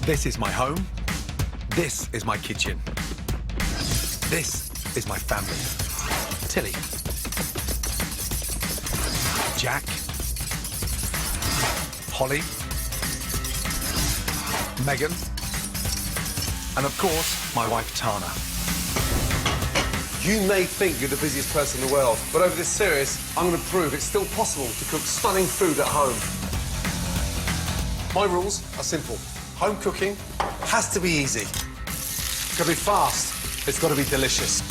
This is my home. This is my kitchen. This is my family. Tilly. Jack. Holly. Megan. And of course, my wife Tana. You may think you're the busiest person in the world, but over this series, I'm going to prove it's still possible to cook stunning food at home. My rules are simple. Home cooking has to be easy. It's got to be fast. It's got to be delicious.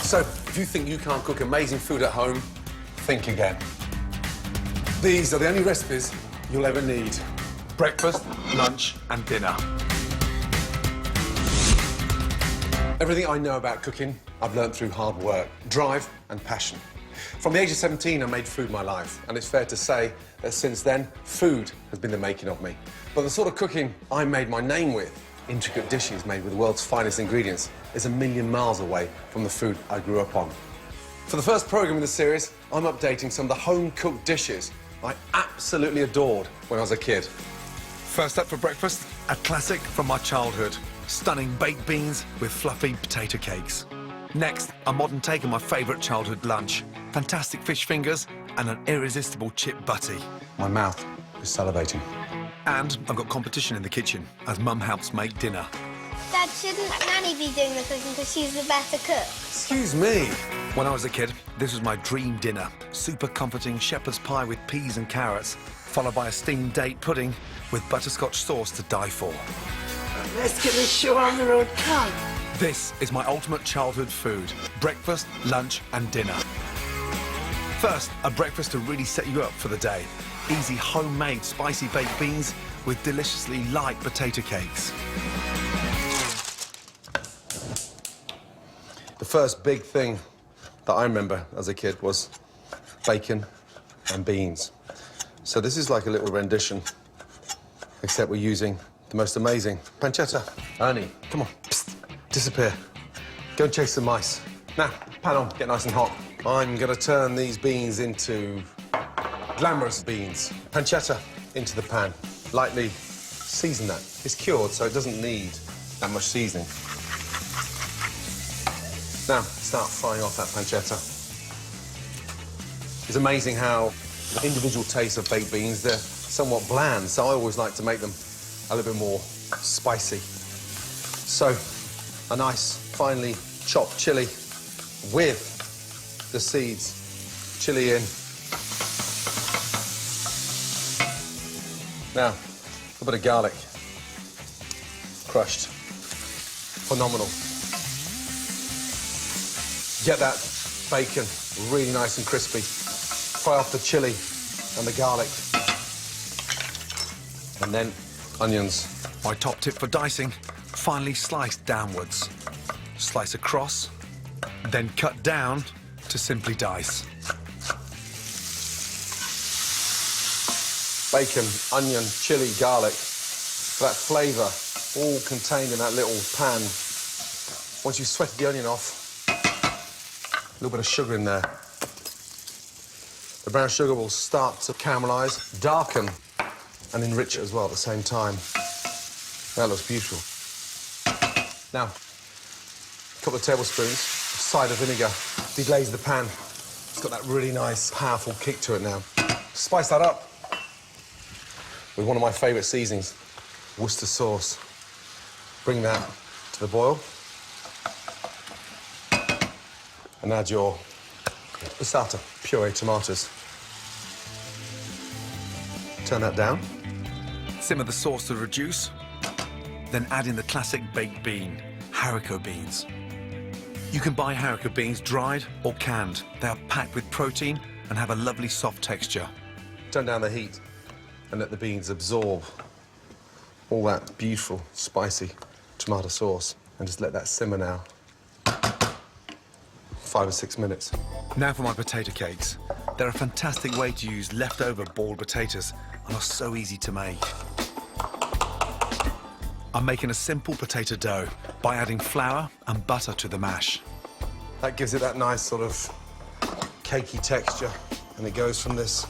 So, if you think you can't cook amazing food at home, think again. These are the only recipes you'll ever need. Breakfast, lunch, and dinner. Everything I know about cooking, I've learned through hard work, drive and passion. From the age of 17, I made food my life, and it's fair to say that since then, food has been the making of me. But the sort of cooking I made my name with, intricate dishes made with the world's finest ingredients, is a million miles away from the food I grew up on. For the first programme in the series, I'm updating some of the home-cooked dishes I absolutely adored when I was a kid. First up for breakfast, a classic from my childhood. Stunning baked beans with fluffy potato cakes. Next, a modern take on my favourite childhood lunch. Fantastic fish fingers and an irresistible chip butty. My mouth is salivating. And I've got competition in the kitchen as Mum helps make dinner. Dad, shouldn't Nanny be doing the cooking because she's the better cook? Excuse me. When I was a kid, this was my dream dinner. Super comforting shepherd's pie with peas and carrots, followed by a steamed date pudding with butterscotch sauce to die for. Let's get this show on the road, come. This is my ultimate childhood food. Breakfast, lunch and dinner. First, a breakfast to really set you up for the day. Easy homemade spicy baked beans with deliciously light potato cakes. The first big thing that I remember as a kid was bacon and beans. So this is like a little rendition, except we're using the most amazing pancetta. Ernie, come on, psst, disappear. Go and chase some mice. Now, pan on, get nice and hot. I'm gonna turn these beans into glamorous beans. Pancetta into the pan. Lightly season that. It's cured, so it doesn't need that much seasoning. Now, start frying off that pancetta. It's amazing how the individual tastes of baked beans, they're somewhat bland, so I always like to make them a little bit more spicy. So, a nice, finely chopped chilli with the seeds. Chilli in. Now, a bit of garlic. Crushed. Phenomenal. Get that bacon really nice and crispy. Fry off the chilli and the garlic. And then onions. My top tip for dicing, finely slice downwards. Slice across, then cut down to simply dice. Bacon, onion, chilli, garlic. That flavour all contained in that little pan. Once you've sweated the onion off, a little bit of sugar in there. The brown sugar will start to caramelise, darken, and enrich it as well at the same time. That looks beautiful. Now, a couple of tablespoons of cider vinegar. Deglaze the pan. It's got that really nice, powerful kick to it now. Spice that up with one of my favourite seasonings, Worcester sauce. Bring that to the boil. And add your passata, puree tomatoes. Turn that down. Simmer the sauce to reduce, then add in the classic baked bean, haricot beans. You can buy haricot beans dried or canned. They are packed with protein and have a lovely soft texture. Turn down the heat and let the beans absorb all that beautiful, spicy tomato sauce. And just let that simmer now. 5 or 6 minutes. Now for my potato cakes. They're a fantastic way to use leftover boiled potatoes and are so easy to make. I'm making a simple potato dough by adding flour and butter to the mash. That gives it that nice sort of cakey texture. And it goes from this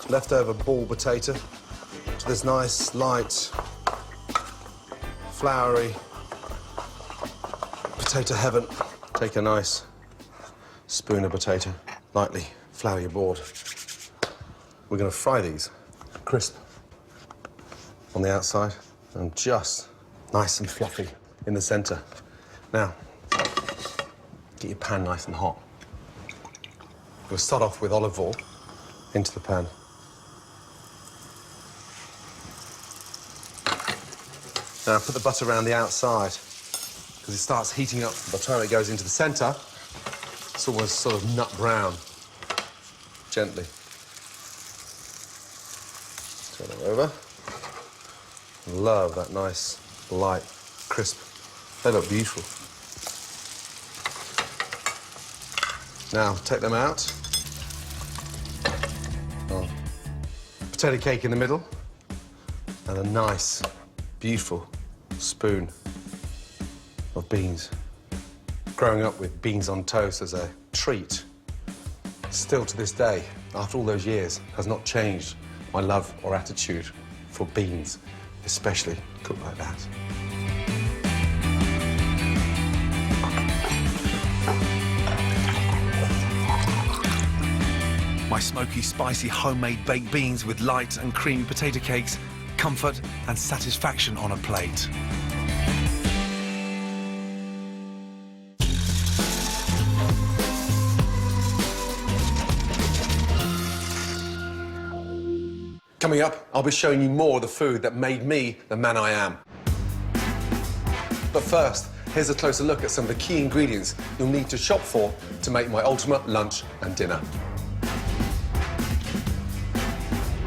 leftover ball potato to this nice, light, floury potato heaven. Take a nice spoon of potato, lightly flour your board. We're going to fry these crisp on the outside and just nice and fluffy in the center. Now, get your pan nice and hot. We'll start off with olive oil into the pan. Now, put the butter around the outside because it starts heating up. By the time it goes into the center, it's almost sort of nut brown. Gently. Turn it over. Love that nice, light, crisp. They look beautiful. Now, take them out. Oh. Potato cake in the middle. And a nice, beautiful spoon of beans. Growing up with beans on toast as a treat, still to this day, after all those years, has not changed my love or attitude for beans, especially cooked like that. My smoky, spicy, homemade baked beans with light and creamy potato cakes, comfort and satisfaction on a plate. Coming up, I'll be showing you more of the food that made me the man I am. But first, here's a closer look at some of the key ingredients you'll need to shop for to make my ultimate lunch and dinner.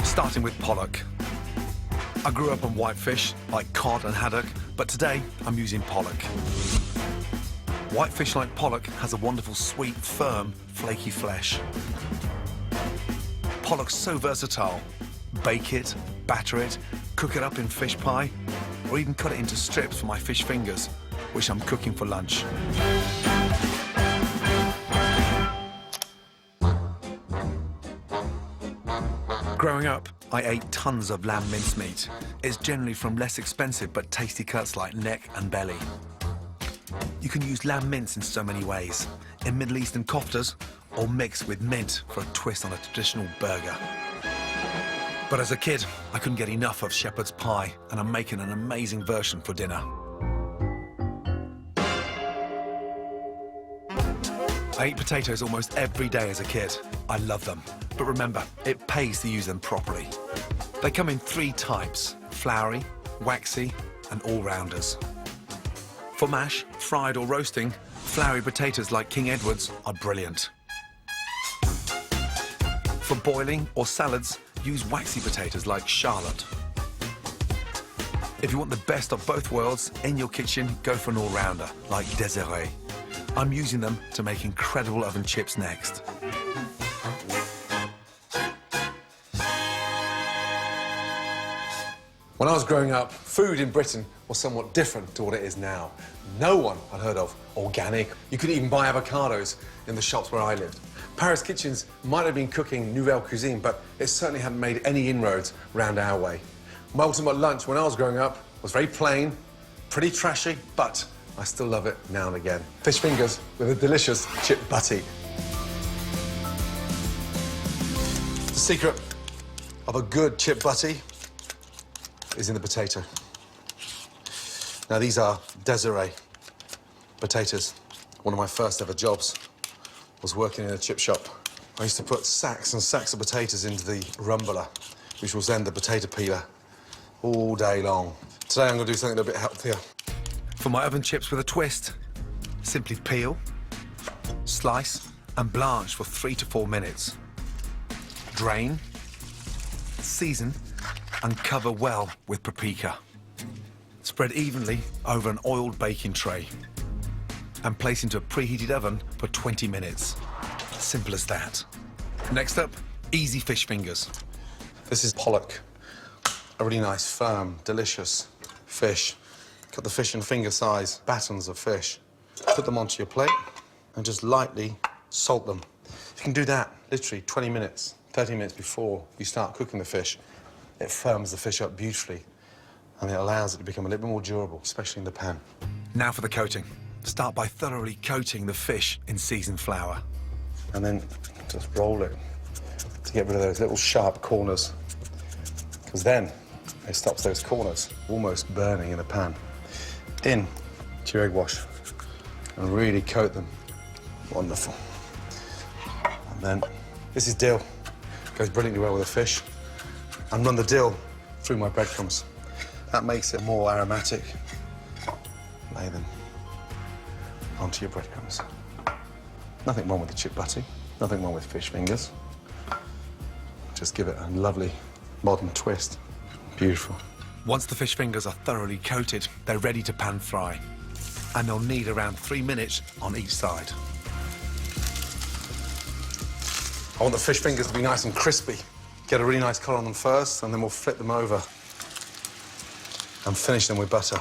Starting with pollock. I grew up on whitefish, like cod and haddock, but today I'm using pollock. Whitefish like pollock has a wonderful, sweet, firm, flaky flesh. Pollock's so versatile. Bake it, batter it, cook it up in fish pie, or even cut it into strips for my fish fingers, which I'm cooking for lunch. Growing up, I ate tons of lamb mincemeat. It's generally from less expensive but tasty cuts like neck and belly. You can use lamb mince in so many ways, in Middle Eastern koftas, or mix with mint for a twist on a traditional burger. But as a kid, I couldn't get enough of shepherd's pie, and I'm making an amazing version for dinner. I ate potatoes almost every day as a kid. I love them. But remember, it pays to use them properly. They come in 3 types: floury, waxy, and all-rounders. For mash, fried or roasting, floury potatoes like King Edward's are brilliant. For boiling or salads, use waxy potatoes like Charlotte. If you want the best of both worlds in your kitchen, go for an all-rounder like Desiree. I'm using them to make incredible oven chips next. When I was growing up, food in Britain was somewhat different to what it is now. No one had heard of organic. You couldn't even buy avocados in the shops where I lived. Paris kitchens might have been cooking nouvelle cuisine, but it certainly hadn't made any inroads round our way. My ultimate lunch when I was growing up was very plain, pretty trashy, but I still love it now and again. Fish fingers with a delicious chip butty. The secret of a good chip butty is in the potato. Now, these are Desiree potatoes. One of my first ever jobs was working in a chip shop. I used to put sacks and sacks of potatoes into the rumbler, which was then the potato peeler, all day long. Today, I'm gonna do something a bit healthier. For my oven chips with a twist, simply peel, slice, and blanch for 3 to 4 minutes. Drain, season, and cover well with paprika. Spread evenly over an oiled baking tray and place into a preheated oven for 20 minutes. Simple as that. Next up, easy fish fingers. This is pollock, a really nice, firm, delicious fish. Cut the fish in finger-size batons of fish. Put them onto your plate and just lightly salt them. You can do that literally 20 minutes, 30 minutes before you start cooking the fish. It firms the fish up beautifully. and it allows it to become a little bit more durable, especially in the pan. Now for the coating. Start by thoroughly coating the fish in seasoned flour. And then just roll it to get rid of those little sharp corners, because then it stops those corners almost burning in the pan. In to your egg wash and really coat them. Wonderful. And then this is dill. Goes brilliantly well with the fish. And run the dill through my breadcrumbs. That makes it more aromatic. Lay them onto your breadcrumbs. Nothing wrong with the chip butty, nothing wrong with fish fingers. Just give it a lovely modern twist. Beautiful. Once the fish fingers are thoroughly coated, they're ready to pan fry. And they'll need around 3 minutes on each side. I want the fish fingers to be nice and crispy. Get a really nice colour on them first, and then we'll flip them over and finish them with butter.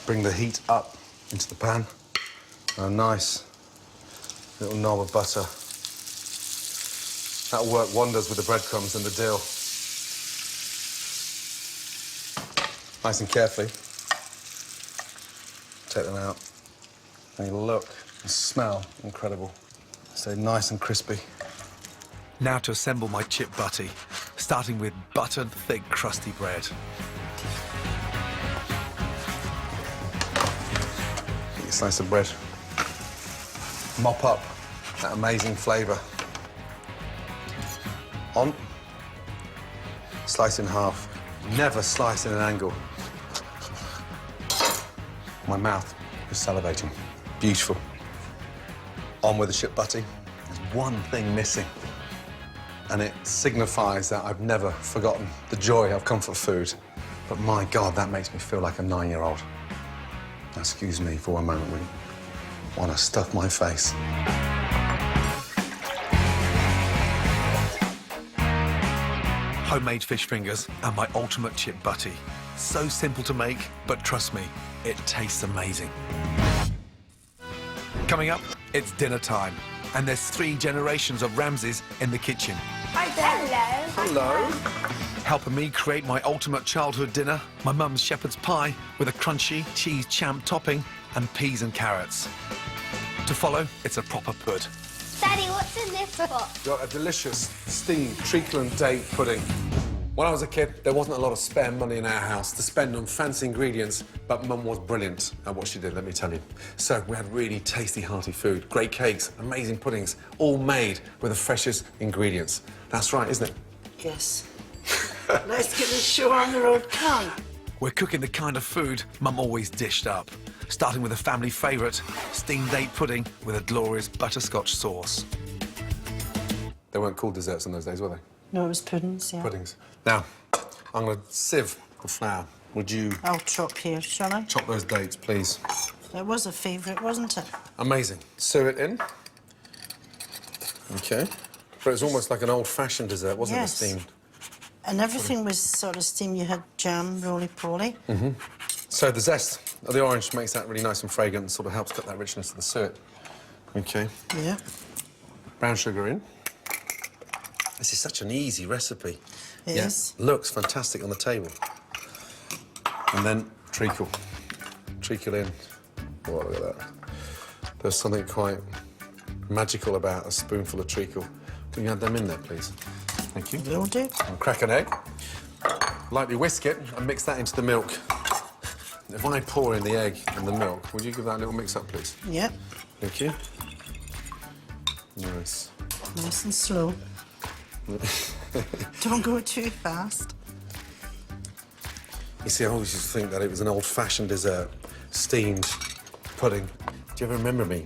Bring the heat up into the pan. A nice little knob of butter. That'll work wonders with the breadcrumbs and the dill. Nice and carefully. Take them out. They look and smell incredible. Stay nice and crispy. Now to assemble my chip butty, starting with buttered, thick, crusty bread. Get your slice of bread. Mop up that amazing flavour. On. Slice in half. Never slice in an angle. My mouth is salivating. Beautiful. On with the chip butty. There's one thing missing, and it signifies that I've never forgotten the joy of comfort food. But my God, that makes me feel like a 9-year-old. Now, excuse me for one moment, will you? I want to stuff my face. Homemade fish fingers and my ultimate chip butty. So simple to make, but trust me, it tastes amazing. Coming up, it's dinner time, and there's 3 generations of Ramsays in the kitchen. Hi there. Hello. Hello. Helping me create my ultimate childhood dinner, my mum's shepherd's pie with a crunchy cheese champ topping and peas and carrots. To follow, it's a proper pud. Daddy, what's in this pot? Got a delicious steamed treacle and date pudding. When I was a kid, there wasn't a lot of spare money in our house to spend on fancy ingredients, but Mum was brilliant at what she did, let me tell you. So we had really tasty, hearty food, great cakes, amazing puddings, all made with the freshest ingredients. That's right, isn't it? Yes. Let's get a show on the road. Come. We're cooking the kind of food Mum always dished up, starting with a family favourite, steamed date pudding with a glorious butterscotch sauce. They weren't called desserts in those days, were they? No, it was puddings, yeah. Puddings. Now, I'm going to sieve the flour. Would you I'll chop here, shall I? chop those dates, please? It was a favourite, wasn't it? Amazing. Sew it in. OK. But it's almost like an old-fashioned dessert, wasn't Yes. it, steamed? And everything was sort of steamed. You had jam, roly-poly. So the zest of the orange makes that really nice and fragrant and sort of helps cut that richness to the suet. OK. Yeah. Brown sugar in. This is such an easy recipe. It is. Looks fantastic on the table. And then treacle. Treacle in. Oh, look at that. There's something quite magical about a spoonful of treacle. Can you add them in there, please? Thank you. Will do. And crack an egg. Lightly whisk it and mix that into the milk. If I pour in the egg and the milk, would you give that a little mix up, please? Yep. Thank you. Nice. Nice and slow. Don't go too fast. You see, I always used to think that it was an old-fashioned dessert, steamed pudding. Do you ever remember me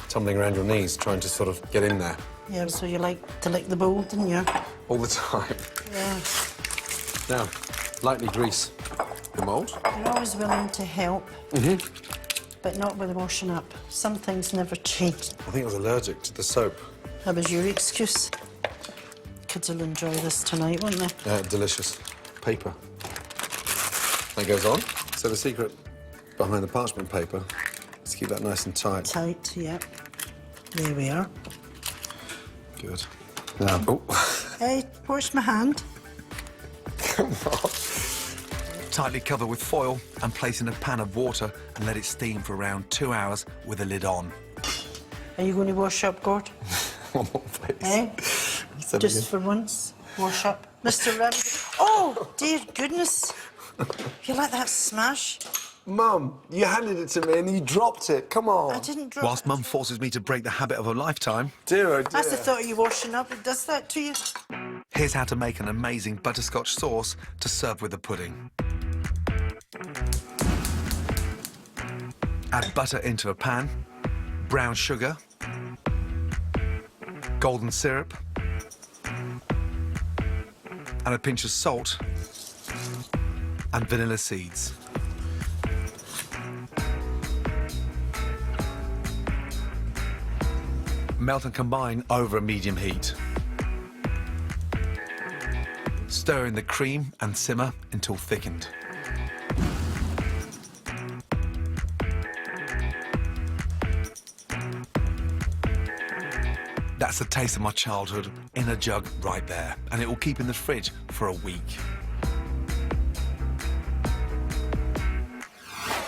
tumbling around your knees trying to sort of get in there? Yeah, so you like to lick the bowl, didn't you? All the time. Yeah. Now, lightly grease the mould. You're always willing to help, but not with the washing up. Some things never change. I think I was allergic to the soap. That was your excuse. Kids will enjoy this tonight, won't they? Delicious. Paper. That goes on. So the secret behind the parchment paper is to keep that nice and tight. Tight, yep. There we are. Good. Now, oh, Hey, wash my hand. Come on. Tightly cover with foil and place in a pan of water and let it steam for around 2 hours with a lid on. Are you going to wash up, Gord? One more, please. Eh? Say it Just again. for once, wash up. Mr. Ramsay. Oh, dear goodness. You let that smash? Mum, you handed it to me and you dropped it. Come on. I didn't drop Whilst it. Mum forces me to break the habit of a lifetime, Dear, oh dear. That's the thought of you washing up. It does that to you. here's how to make an amazing butterscotch sauce to serve with the pudding. Add butter into a pan, brown sugar, golden syrup, and a pinch of salt and vanilla seeds. Melt and combine over a medium heat. Stir in the cream and simmer until thickened. That's the taste of my childhood in a jug right there, and it will keep in the fridge for a week.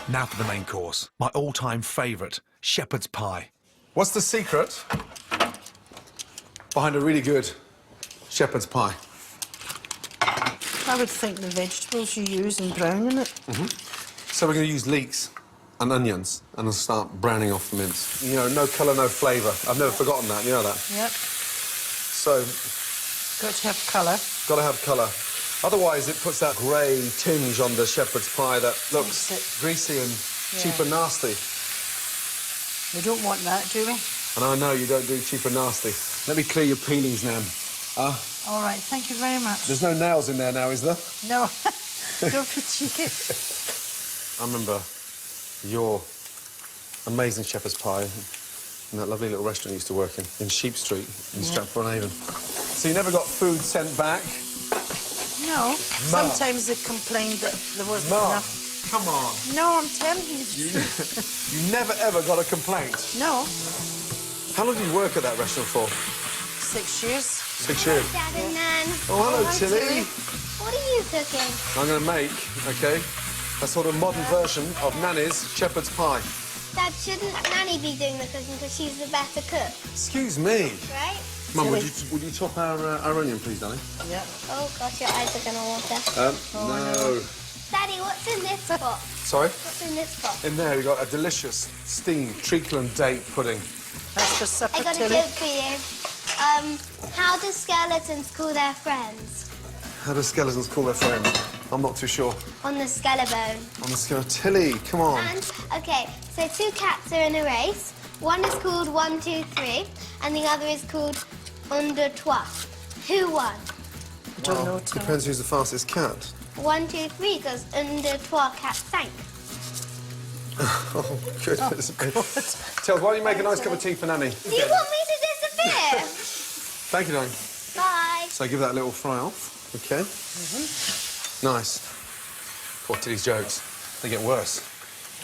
Now for the main course, my all-time favourite, shepherd's pie. What's the secret behind a really good shepherd's pie? I would think the vegetables you use in browning it. So we're going to use leeks and onions and I'll start browning off the mince. You know, no colour, no flavour. I've never forgotten that, you know that? Yep. So, Got to have colour. got to have colour. Otherwise, it puts that grey tinge on the shepherd's pie that looks Makes it- greasy and cheap and nasty. We don't want that, do we? And I know you don't do cheap and nasty. Let me clear your peelings, Nan. All right, thank you very much. There's no nails in there now, is there? No, don't be cheeky. I remember your amazing shepherd's pie in that lovely little restaurant you used to work in Sheep Street in Stratford-on-Avon. So you never got food sent back? No, sometimes they complained that there wasn't enough. Come on. No, I'm telling you. You never, ever got a complaint? No, How long did you work at that restaurant for? 6 years. 6 years. Dad and Nan. Oh, hello, Hi, Tilly. Tilly. What are you cooking? I'm going to make, OK, a sort of modern version of Nanny's shepherd's pie. Dad, shouldn't Nanny be doing the cooking because she's the better cook, Excuse me. right? Mum, would Tilly. you chop our onion, please, darling? Yeah. Oh gosh, your eyes are gonna water. No. Daddy, what's in this pot? Sorry? What's in this pot? In there, we've got a delicious steamed treacle and date pudding. That's for supper, I got a Tilly. joke for you. How do skeletons call their friends? How do skeletons call their friend? I'm not too sure. On the skeleton. On the scale, Tilly, come on. And, okay, so two cats are in a race. One is called 1, 2, 3, and the other is called un, deux, trois. Who won? I don't know, Tilly. Depends who's the fastest cat. 1, 2, 3, because un, deux, trois, cat sank. Oh, goodness me. Tell, why don't you make a nice cup of tea for Nanny? Do you want me to disappear? Thank you, darling. Bye. So give that a little fry off, OK? Nice. Poor Tilly's jokes. They get worse.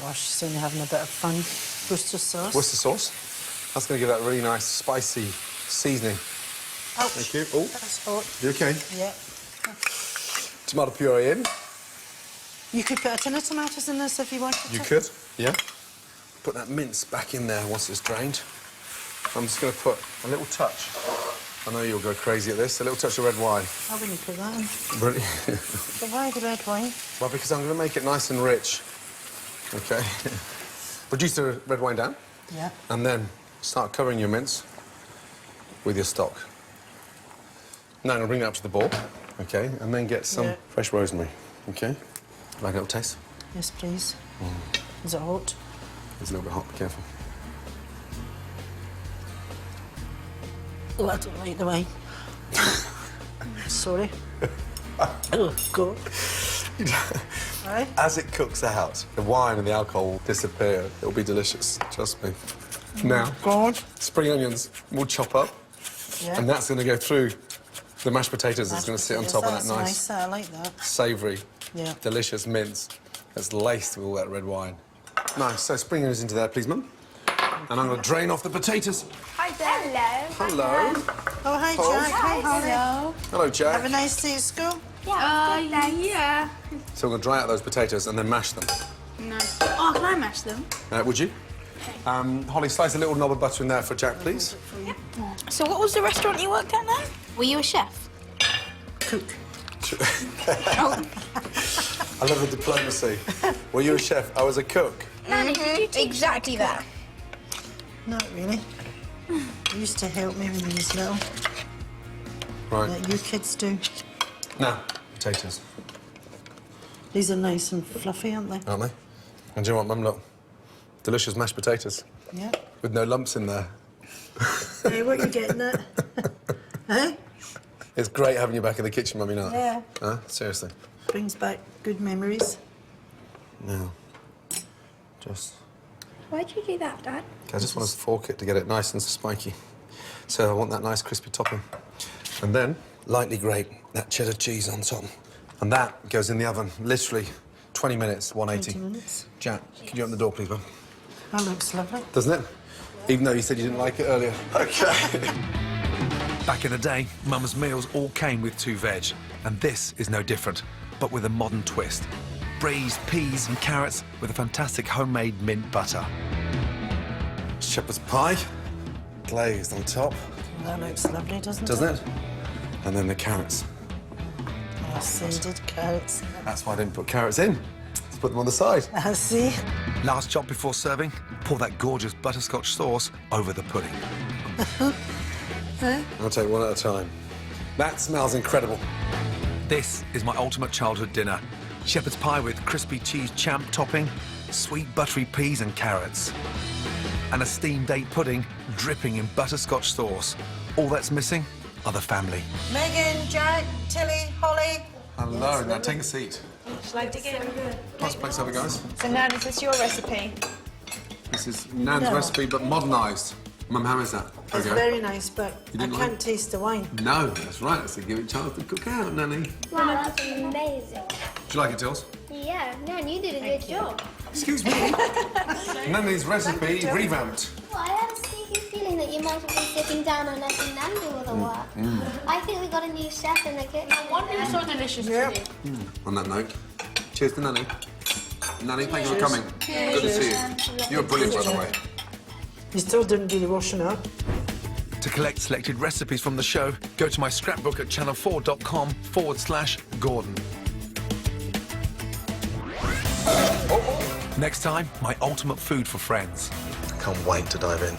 Oh, she's only having a bit of fun. Worcester sauce. Worcester sauce. That's going to give that really nice, spicy seasoning. Ouch. Thank you. Oh, That's hot. you OK? Yeah. Tomato puree in. You could put a tin of tomatoes in this if you wanted You to. could, yeah. Put that mince back in there once it's drained. I'm just going to put a little touch. I know you'll go crazy at this. A little touch of red wine. I wouldn't put that in. Really? But why the red wine? Well, because I'm going to make it nice and rich. OK. Reduce the red wine down. Yeah. And then start covering your mince with your stock. Now I'm going to bring it up to the bowl. OK. And then get some Yeah. fresh rosemary. OK. Like a little taste. Yes, please. Is it hot? It's a little bit hot. Be careful. Oh, I don't like the wine. Sorry. Oh, God. Aye? As it cooks out, the wine and the alcohol will disappear. It'll be delicious, trust me. Now, God. spring onions we'll chop up, Yeah. and that's going to go through the mashed potatoes that's going to sit on top of that That's nice, I like that. savoury, Yeah. delicious mince that's laced with all that red wine. Nice. So spring onions into there, please, Mum. And I'm going to drain off the potatoes. Hi there. Hello. Oh, hi, Paul. Jack. Hi, Holly. Hello. Hello, Jack. Have a nice day at school. Yeah. So I'm going to dry out those potatoes and then mash them. Nice. Oh, can I mash them? Would you? Holly, slice a little knob of butter in there for Jack, please. So what was the restaurant you worked at then? Were you a chef? Cook. I love the diplomacy. Were you a chef? I was a cook. Nanny, did you teach Exactly that. Not really. You used to help me when you was little, Right. like you kids do. Now, potatoes, These are nice and fluffy, aren't they? aren't they? And do you know what, Mum? Look. Delicious mashed potatoes Yeah. with no lumps in there. Hey, what are you getting at? Hey? It's great having you back in the kitchen, Mummy, not? Yeah. Huh? Seriously. Brings back good memories. Now, just... Why'd you do that, Dad? I just want to fork it to get it nice and spiky. So I want that nice crispy topping. And then, lightly grate that cheddar cheese on top. And that goes in the oven, literally 20 minutes, 180. 20 minutes. Jack, can you open the door, please, Mum? That looks lovely. Doesn't it? Even though you said you didn't like it earlier. Okay. Back in the day, Mum's meals all came with 2 veg, and this is no different, but with a modern twist. Braised peas and carrots with a fantastic homemade mint butter. Shepherd's pie, glazed on top, That looks lovely, doesn't doesn't it? And then the carrots. I seeded carrots. That's why I didn't put carrots in. Let's put them on the side. I see. Last job before serving, pour that gorgeous butterscotch sauce over the pudding. I'll take one at a time. That smells incredible. This is my ultimate childhood dinner. Shepherd's pie with crispy cheese champ topping, sweet buttery peas and carrots. And a steamed date pudding dripping in butterscotch sauce. All that's missing are the family. Megan, Jack, Tilly, Holly. Hello, now take a seat. Shall I dig in? Nice place over, guys. So, Nan, is this your recipe? This is Nan's No. recipe, but modernised. Mum, how is that? It's Okay. very nice, but You I didn't can't like- taste the wine. No, that's right. So give it a chance to cook out, Nanny. Wow, that's amazing. Do you like it, Tills? Yeah, Nan, you did a good job. Excuse me. Nanny's recipe revamped. Well, I have a sneaky feeling that you might have been sitting down and letting Nan do all the work. I think we got a new chef in the kitchen. It's so delicious Yep. On that note, cheers to Nanny. Nanny, thank you for coming. Good to see you. You're brilliant, by the way. You still didn't do the washing up. To collect selected recipes from the show, go to my scrapbook at channel4.com/Gordon. Next time, my ultimate food for friends. Can't wait to dive in.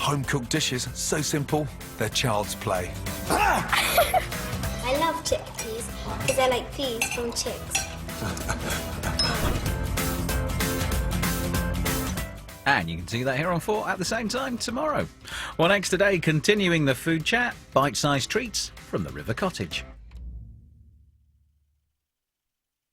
Home-cooked dishes, so simple, they're child's play. I love chickpeas because they're like peas from chicks. And you can see that here on 4 at the same time tomorrow. Well, next today, continuing the food chat, bite-sized treats from the River Cottage.